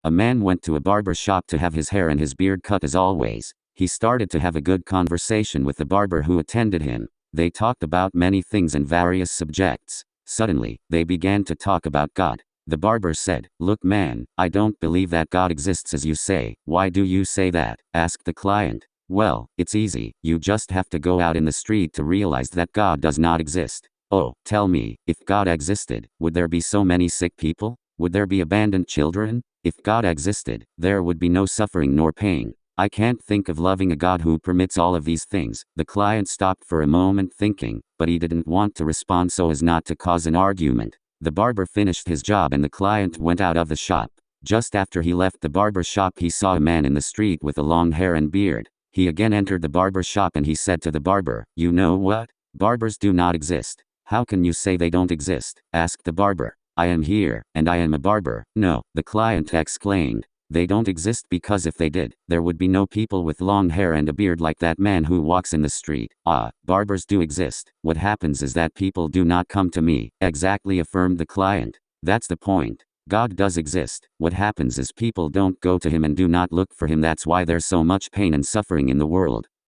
A man went to a barber shop to have his hair and his beard cut as always. He started to have a good conversation with the barber who attended him. They talked about many things and various subjects. Suddenly, they began to talk about God. The barber said, "Look man, I don't believe that God exists as you say." "Why do you say that?" asked the client. "Well, it's easy. You just have to go out in the street to realize that God does not exist." "Oh, tell me, if God existed, would there be so many sick people? Would there be abandoned children? If God existed, there would be no suffering nor pain. I can't think of loving a God who permits all of these things." The client stopped for a moment thinking, but he didn't want to respond so as not to cause an argument. The barber finished his job and the client went out of the shop. Just after he left the barber shop, he saw a man in the street with a long hair and beard. He again entered the barber shop and he said to the barber, "You know what? Barbers do not exist." "How can you say they don't exist?" asked the barber. "I am here, and I am a barber." "No," the client exclaimed. "They don't exist because if they did, there would be no people with long hair and a beard like that man who walks in the street." "Ah, barbers do exist. What happens is that people do not come to me." "Exactly," affirmed the client. "That's the point. God does exist. What happens is people don't go to him and do not look for him. That's why there's so much pain and suffering in the world."